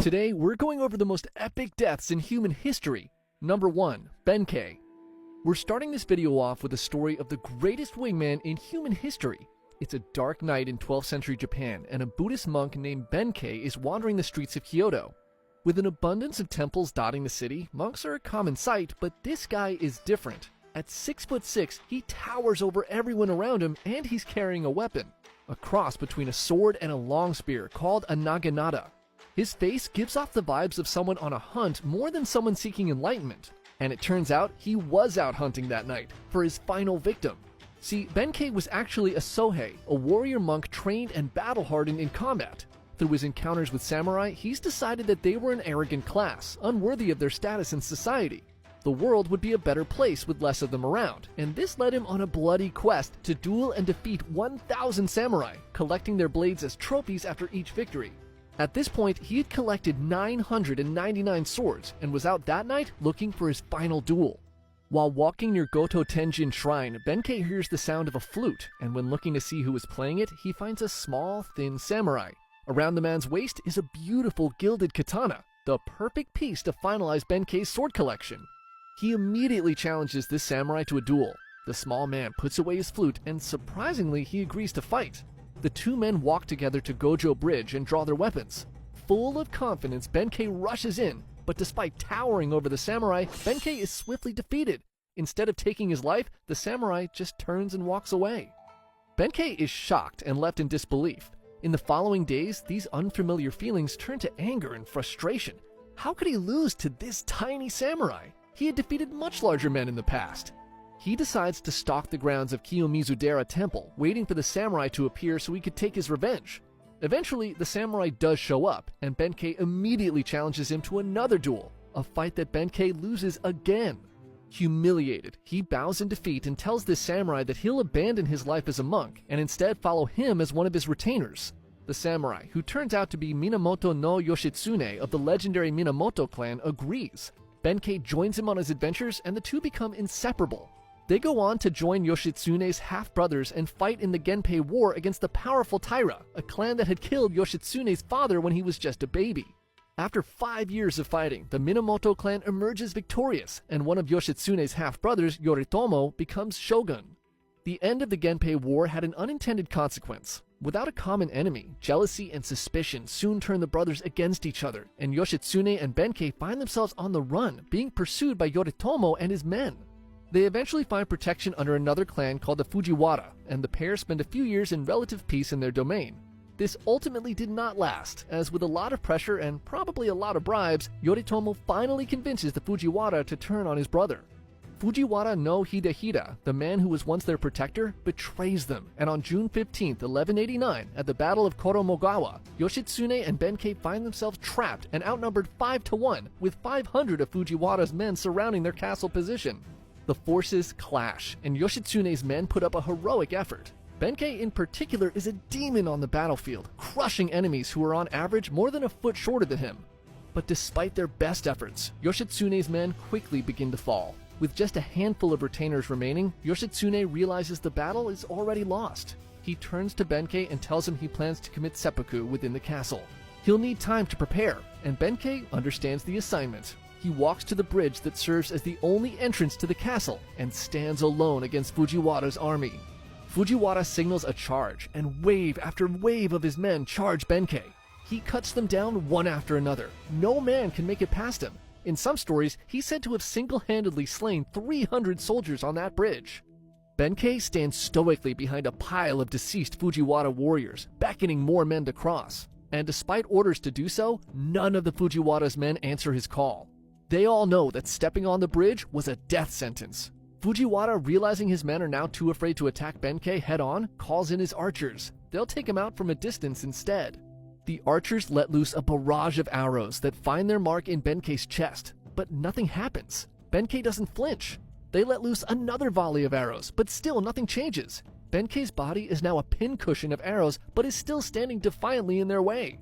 Today, we're going over the most epic deaths in human history. Number 1. Benkei. We're starting this video off with a story of the greatest wingman in human history. It's a dark night in 12th century Japan, and a Buddhist monk named Benkei is wandering the streets of Kyoto. With an abundance of temples dotting the city, monks are a common sight, but this guy is different. At 6'6", he towers over everyone around him, and he's carrying a weapon. A cross between a sword and a long spear called a naginata. His face gives off the vibes of someone on a hunt more than someone seeking enlightenment. And it turns out he was out hunting that night for his final victim. See, Benkei was actually a Sohei, a warrior monk trained and battle-hardened in combat. Through his encounters with samurai, he's decided that they were an arrogant class, unworthy of their status in society. The world would be a better place with less of them around, and this led him on a bloody quest to duel and defeat 1,000 samurai, collecting their blades as trophies after each victory. At this point, he had collected 999 swords and was out that night looking for his final duel. While walking near Goto Tenjin Shrine, Benkei hears the sound of a flute, and when looking to see who is playing it, he finds a small, thin samurai. Around the man's waist is a beautiful gilded katana, the perfect piece to finalize Benkei's sword collection. He immediately challenges this samurai to a duel. The small man puts away his flute, and surprisingly, he agrees to fight. The two men walk together to Gojo Bridge and draw their weapons. Full of confidence, Benkei rushes in, but despite towering over the samurai, Benkei is swiftly defeated. Instead of taking his life, the samurai just turns and walks away. Benkei is shocked and left in disbelief. In the following days, these unfamiliar feelings turn to anger and frustration. How could he lose to this tiny samurai? He had defeated much larger men in the past. He decides to stalk the grounds of Kiyomizu-dera Temple, waiting for the samurai to appear so he could take his revenge. Eventually, the samurai does show up, and Benkei immediately challenges him to another duel, a fight that Benkei loses again. Humiliated, he bows in defeat and tells this samurai that he'll abandon his life as a monk and instead follow him as one of his retainers. The samurai, who turns out to be Minamoto no Yoshitsune of the legendary Minamoto clan, agrees. Benkei joins him on his adventures, and the two become inseparable. They go on to join Yoshitsune's half-brothers and fight in the Genpei War against the powerful Taira, a clan that had killed Yoshitsune's father when he was just a baby. After 5 years of fighting, the Minamoto clan emerges victorious, and one of Yoshitsune's half-brothers, Yoritomo, becomes shogun. The end of the Genpei War had an unintended consequence. Without a common enemy, jealousy and suspicion soon turn the brothers against each other, and Yoshitsune and Benkei find themselves on the run, being pursued by Yoritomo and his men. They eventually find protection under another clan called the Fujiwara, and the pair spend a few years in relative peace in their domain. This ultimately did not last, as with a lot of pressure and probably a lot of bribes, Yoritomo finally convinces the Fujiwara to turn on his brother. Fujiwara no Hidehira, the man who was once their protector, betrays them, and on June 15, 1189, at the Battle of Koromogawa, Yoshitsune and Benkei find themselves trapped and outnumbered 5-1, with 500 of Fujiwara's men surrounding their castle position. The forces clash, and Yoshitsune's men put up a heroic effort. Benkei in particular is a demon on the battlefield, crushing enemies who are on average more than a foot shorter than him. But despite their best efforts, Yoshitsune's men quickly begin to fall. With just a handful of retainers remaining, Yoshitsune realizes the battle is already lost. He turns to Benkei and tells him he plans to commit seppuku within the castle. He'll need time to prepare, and Benkei understands the assignment. He walks to the bridge that serves as the only entrance to the castle and stands alone against Fujiwara's army. Fujiwara signals a charge, and wave after wave of his men charge Benkei. He cuts them down one after another. No man can make it past him. In some stories, he's said to have single-handedly slain 300 soldiers on that bridge. Benkei stands stoically behind a pile of deceased Fujiwara warriors, beckoning more men to cross. And despite orders to do so, none of the Fujiwara's men answer his call. They all know that stepping on the bridge was a death sentence. Fujiwara, realizing his men are now too afraid to attack Benkei head-on, calls in his archers. They'll take him out from a distance instead. The archers let loose a barrage of arrows that find their mark in Benkei's chest, but nothing happens. Benkei doesn't flinch. They let loose another volley of arrows, but still nothing changes. Benkei's body is now a pincushion of arrows, but is still standing defiantly in their way.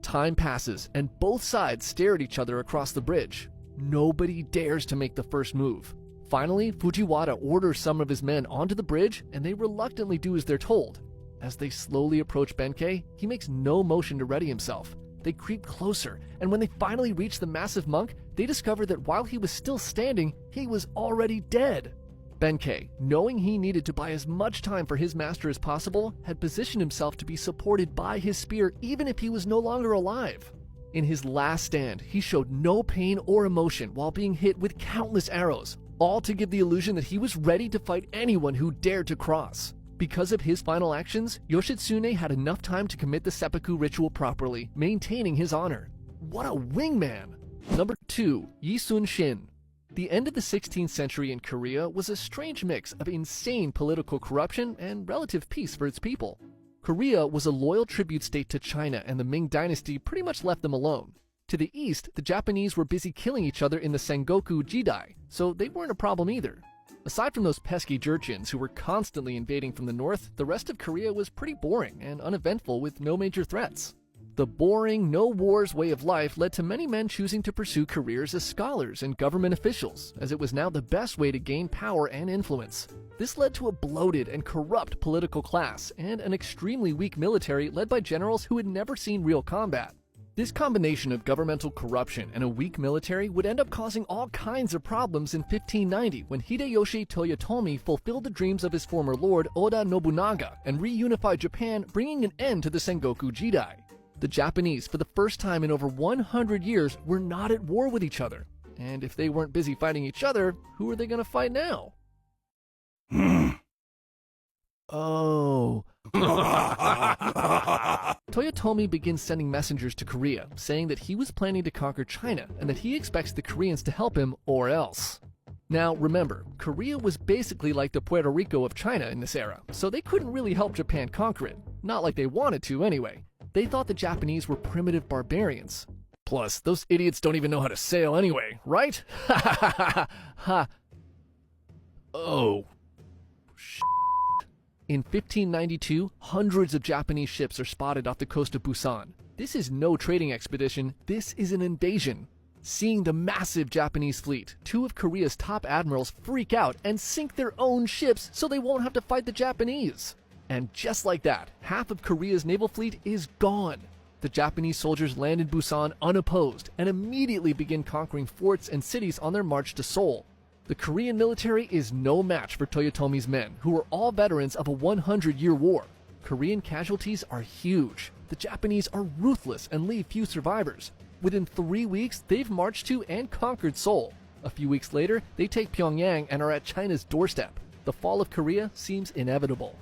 Time passes, and both sides stare at each other across the bridge. Nobody dares to make the first move. Finally, Fujiwara orders some of his men onto the bridge, and they reluctantly do as they're told. As they slowly approach Benkei, he makes no motion to ready himself. They creep closer, and when they finally reach the massive monk, they discover that while he was still standing, he was already dead. Benkei, knowing he needed to buy as much time for his master as possible, had positioned himself to be supported by his spear even if he was no longer alive. In his last stand, he showed no pain or emotion while being hit with countless arrows, all to give the illusion that he was ready to fight anyone who dared to cross. Because of his final actions, Yoshitsune had enough time to commit the seppuku ritual properly, maintaining his honor. What a wingman! Number 2. Yi-Sun Shin. The end of the 16th century in Korea was a strange mix of insane political corruption and relative peace for its people. Korea was a loyal tribute state to China, and the Ming dynasty pretty much left them alone. To the east, the Japanese were busy killing each other in the Sengoku Jidai, so they weren't a problem either. Aside from those pesky Jurchens who were constantly invading from the north, the rest of Korea was pretty boring and uneventful with no major threats. The boring, no-wars way of life led to many men choosing to pursue careers as scholars and government officials, as it was now the best way to gain power and influence. This led to a bloated and corrupt political class and an extremely weak military led by generals who had never seen real combat. This combination of governmental corruption and a weak military would end up causing all kinds of problems in 1590 when Hideyoshi Toyotomi fulfilled the dreams of his former lord Oda Nobunaga and reunified Japan, bringing an end to the Sengoku Jidai. The Japanese, for the first time in over 100 years, were not at war with each other. And if they weren't busy fighting each other, who are they going to fight now? Oh. Toyotomi begins sending messengers to Korea, saying that he was planning to conquer China and that he expects the Koreans to help him or else. Now remember, Korea was basically like the Puerto Rico of China in this era, so they couldn't really help Japan conquer it. Not like they wanted to anyway. They thought the Japanese were primitive barbarians. Plus, those idiots don't even know how to sail anyway, right? Ha ha ha ha ha. Oh. In 1592, hundreds of Japanese ships are spotted off the coast of Busan. This is no trading expedition, this is an invasion. Seeing the massive Japanese fleet, two of Korea's top admirals freak out and sink their own ships so they won't have to fight the Japanese. And just like that, half of Korea's naval fleet is gone. The Japanese soldiers land in Busan unopposed and immediately begin conquering forts and cities on their march to Seoul. The Korean military is no match for Toyotomi's men, who are all veterans of a 100-year war. Korean casualties are huge. The Japanese are ruthless and leave few survivors. Within 3 weeks, they've marched to and conquered Seoul. A few weeks later, they take Pyongyang and are at China's doorstep. The fall of Korea seems inevitable.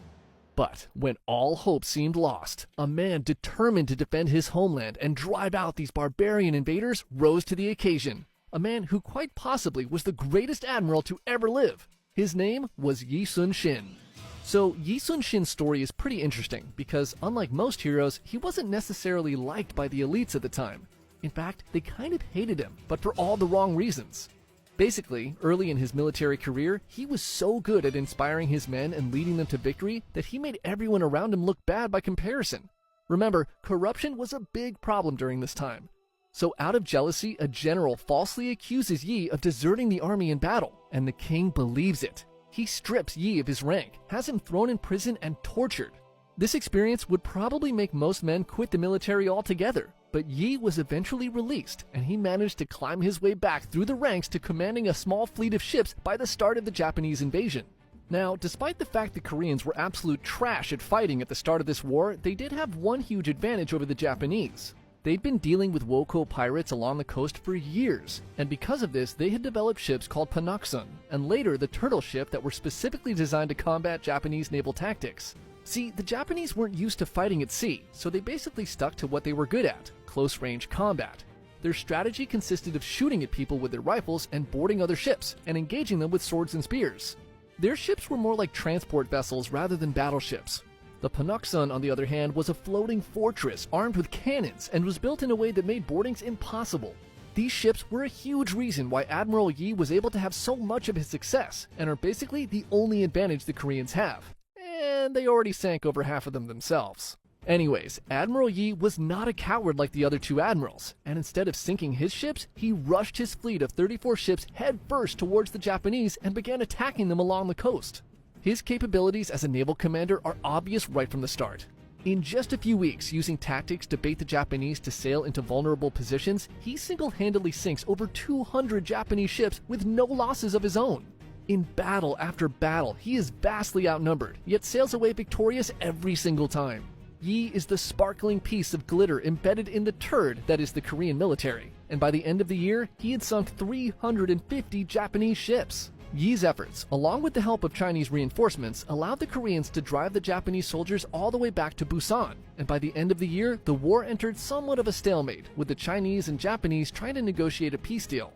But when all hope seemed lost, a man determined to defend his homeland and drive out these barbarian invaders rose to the occasion. A man who quite possibly was the greatest admiral to ever live. His name was Yi-Sun Shin. So Yi-Sun Shin's story is pretty interesting because unlike most heroes, he wasn't necessarily liked by the elites at the time. In fact, they kind of hated him, but for all the wrong reasons. Basically, early in his military career, he was so good at inspiring his men and leading them to victory that he made everyone around him look bad by comparison. Remember, corruption was a big problem during this time. So out of jealousy, a general falsely accuses Yi of deserting the army in battle, and the king believes it. He strips Yi of his rank, has him thrown in prison and tortured. This experience would probably make most men quit the military altogether, but Yi was eventually released, and he managed to climb his way back through the ranks to commanding a small fleet of ships by the start of the Japanese invasion. Now, despite the fact the Koreans were absolute trash at fighting at the start of this war, they did have one huge advantage over the Japanese. They'd been dealing with Woko pirates along the coast for years, and because of this, they had developed ships called Panoksun, and later the turtle ship that were specifically designed to combat Japanese naval tactics. See, the Japanese weren't used to fighting at sea, so they basically stuck to what they were good at, close-range combat. Their strategy consisted of shooting at people with their rifles and boarding other ships, and engaging them with swords and spears. Their ships were more like transport vessels rather than battleships. The Panoksun, on the other hand, was a floating fortress armed with cannons and was built in a way that made boardings impossible. These ships were a huge reason why Admiral Yi was able to have so much of his success, and are basically the only advantage the Koreans have. And they already sank over half of them themselves. Anyways, Admiral Yi was not a coward like the other two admirals, and instead of sinking his ships, he rushed his fleet of 34 ships headfirst towards the Japanese and began attacking them along the coast. His capabilities as a naval commander are obvious right from the start. In just a few weeks, using tactics to bait the Japanese to sail into vulnerable positions, he single-handedly sinks over 200 Japanese ships with no losses of his own. In battle after battle, he is vastly outnumbered, yet sails away victorious every single time. Yi is the sparkling piece of glitter embedded in the turd that is the Korean military, and by the end of the year, he had sunk 350 Japanese ships. Yi's efforts, along with the help of Chinese reinforcements, allowed the Koreans to drive the Japanese soldiers all the way back to Busan, and by the end of the year, the war entered somewhat of a stalemate, with the Chinese and Japanese trying to negotiate a peace deal.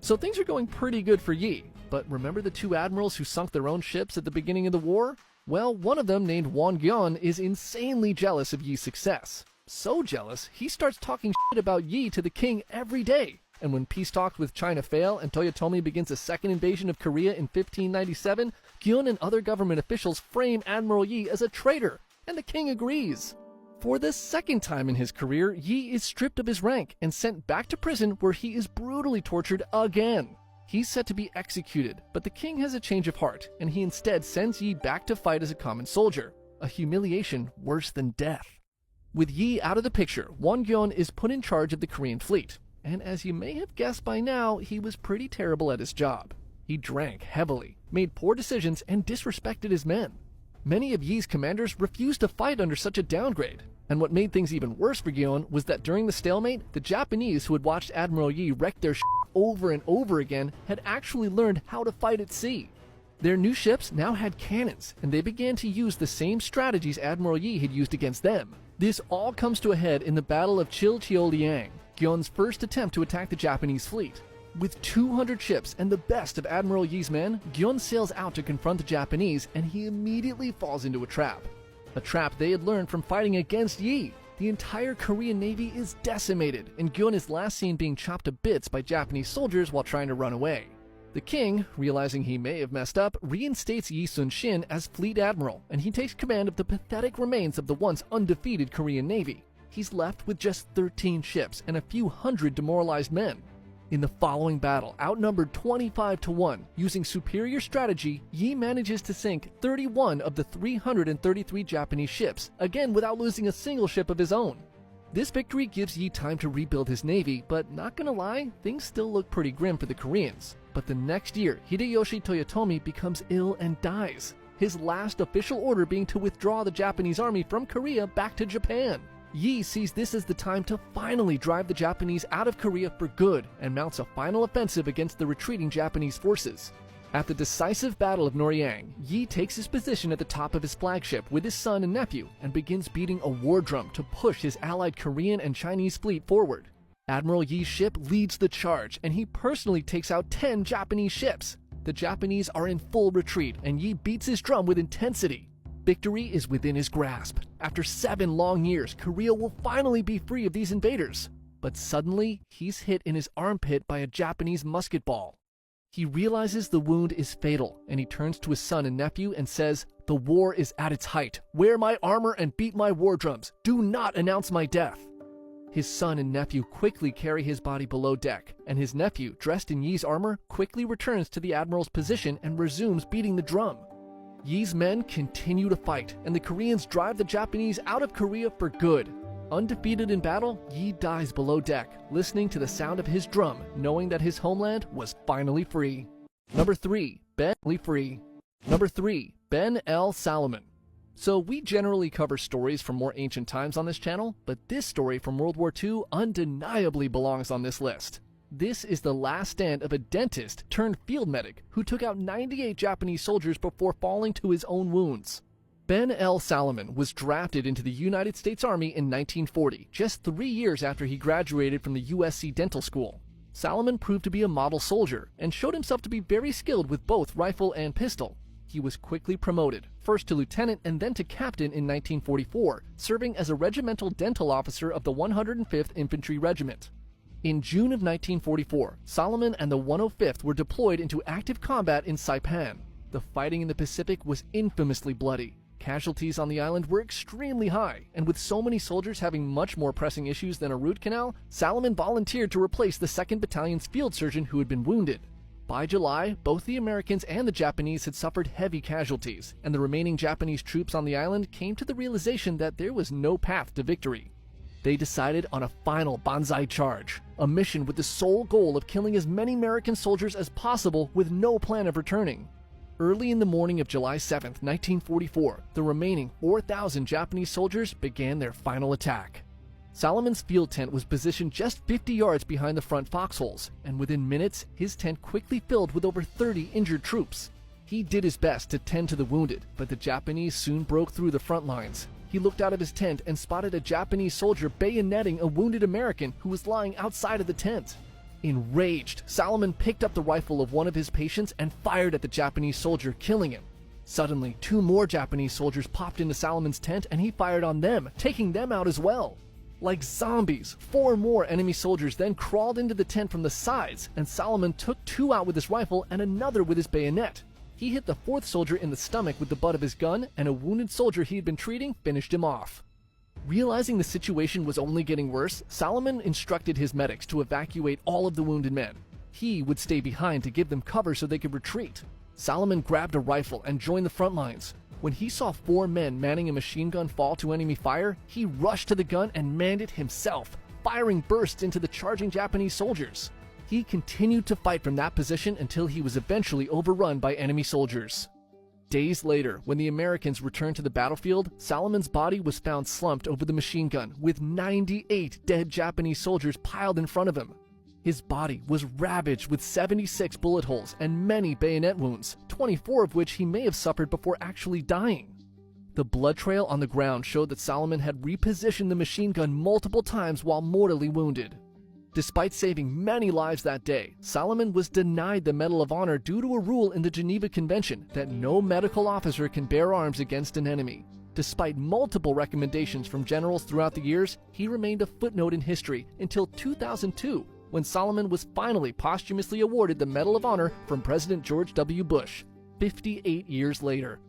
So things are going pretty good for Yi, but remember the two admirals who sunk their own ships at the beginning of the war? Well, one of them, named Won Gyeon, is insanely jealous of Yi's success. So jealous, he starts talking shit about Yi to the king every day. And when peace talks with China fail and Toyotomi begins a second invasion of Korea in 1597, Gyeon and other government officials frame Admiral Yi as a traitor, and the king agrees. For the second time in his career, Yi is stripped of his rank and sent back to prison where he is brutally tortured again. He's set to be executed, but the king has a change of heart, and he instead sends Yi back to fight as a common soldier, a humiliation worse than death. With Yi out of the picture, Won Gyeon is put in charge of the Korean fleet. And as you may have guessed by now, he was pretty terrible at his job. He drank heavily, made poor decisions, and disrespected his men. Many of Yi's commanders refused to fight under such a downgrade. And what made things even worse for Gyeon was that during the stalemate, the Japanese who had watched Admiral Yi wreck their over and over again had actually learned how to fight at sea. Their new ships now had cannons, and they began to use the same strategies Admiral Yi had used against them. This all comes to a head in the Battle of Chilcheoliang, Gyeon's first attempt to attack the Japanese fleet. With 200 ships and the best of Admiral Yi's men, Gyeon sails out to confront the Japanese, and he immediately falls into a trap. A trap they had learned from fighting against Yi. The entire Korean Navy is decimated, and Gyeon is last seen being chopped to bits by Japanese soldiers while trying to run away. The king, realizing he may have messed up, reinstates Yi Sun-shin as fleet admiral, and he takes command of the pathetic remains of the once undefeated Korean Navy. He's left with just 13 ships and a few hundred demoralized men. In the following battle, outnumbered 25-1, using superior strategy, Yi manages to sink 31 of the 333 Japanese ships, again without losing a single ship of his own. This victory gives Yi time to rebuild his navy, but not gonna lie, things still look pretty grim for the Koreans. But the next year, Hideyoshi Toyotomi becomes ill and dies, his last official order being to withdraw the Japanese army from Korea back to Japan. Yi sees this as the time to finally drive the Japanese out of Korea for good and mounts a final offensive against the retreating Japanese forces. At the decisive Battle of Noryang, Yi takes his position at the top of his flagship with his son and nephew and begins beating a war drum to push his allied Korean and Chinese fleet forward. Admiral Yi's ship leads the charge, and he personally takes out 10 Japanese ships. The Japanese are in full retreat, and Yi beats his drum with intensity. Victory is within his grasp. After 7 long years, Korea will finally be free of these invaders. But suddenly, he's hit in his armpit by a Japanese musket ball. He realizes the wound is fatal, and he turns to his son and nephew and says, "The war is at its height. Wear my armor and beat my war drums. Do not announce my death." His son and nephew quickly carry his body below deck, and his nephew, dressed in Yi's armor, quickly returns to the admiral's position and resumes beating the drum. Yi's men continue to fight, and the Koreans drive the Japanese out of Korea for good. Undefeated in battle, Yi dies below deck, listening to the sound of his drum, knowing that his homeland was finally free. Number 3. Number 3. Ben L. Salomon. So we generally cover stories from more ancient times on this channel, but this story from World War II undeniably belongs on this list. This is the last stand of a dentist turned field medic who took out 98 Japanese soldiers before falling to his own wounds. Ben L. Salomon was drafted into the United States Army in 1940, just 3 years after he graduated from the USC Dental School. Salomon proved to be a model soldier and showed himself to be very skilled with both rifle and pistol. He was quickly promoted, first to lieutenant and then to captain in 1944, serving as a regimental dental officer of the 105th Infantry Regiment. In June of 1944, Salomon and the 105th were deployed into active combat in Saipan. The fighting in the Pacific was infamously bloody. Casualties on the island were extremely high, and with so many soldiers having much more pressing issues than a root canal, Salomon volunteered to replace the 2nd Battalion's field surgeon who had been wounded. By July, both the Americans and the Japanese had suffered heavy casualties, and the remaining Japanese troops on the island came to the realization that there was no path to victory. They decided on a final banzai charge, a mission with the sole goal of killing as many American soldiers as possible with no plan of returning. Early in the morning of July 7, 1944, the remaining 4,000 Japanese soldiers began their final attack. Salomon's field tent was positioned just 50 yards behind the front foxholes, and within minutes, his tent quickly filled with over 30 injured troops. He did his best to tend to the wounded, but the Japanese soon broke through the front lines. He looked out of his tent and spotted a Japanese soldier bayoneting a wounded American who was lying outside of the tent. Enraged, Salomon picked up the rifle of one of his patients and fired at the Japanese soldier, killing him. Suddenly, 2 more Japanese soldiers popped into Salomon's tent and he fired on them, taking them out as well. Like zombies, 4 more enemy soldiers then crawled into the tent from the sides, and Salomon took 2 out with his rifle and another with his bayonet. He hit the 4th soldier in the stomach with the butt of his gun, and a wounded soldier he had been treating finished him off. Realizing the situation was only getting worse, Salomon instructed his medics to evacuate all of the wounded men. He would stay behind to give them cover so they could retreat. Salomon grabbed a rifle and joined the front lines. When he saw 4 men manning a machine gun fall to enemy fire, he rushed to the gun and manned it himself, firing bursts into the charging Japanese soldiers. He continued to fight from that position until he was eventually overrun by enemy soldiers. Days later, when the Americans returned to the battlefield, Salomon's body was found slumped over the machine gun, with 98 dead Japanese soldiers piled in front of him. His body was ravaged with 76 bullet holes and many bayonet wounds, 24 of which he may have suffered before actually dying. The blood trail on the ground showed that Salomon had repositioned the machine gun multiple times while mortally wounded. Despite saving many lives that day, Salomon was denied the Medal of Honor due to a rule in the Geneva Convention that no medical officer can bear arms against an enemy. Despite multiple recommendations from generals throughout the years, he remained a footnote in history until 2002, when Salomon was finally posthumously awarded the Medal of Honor from President George W. Bush, 58 years later.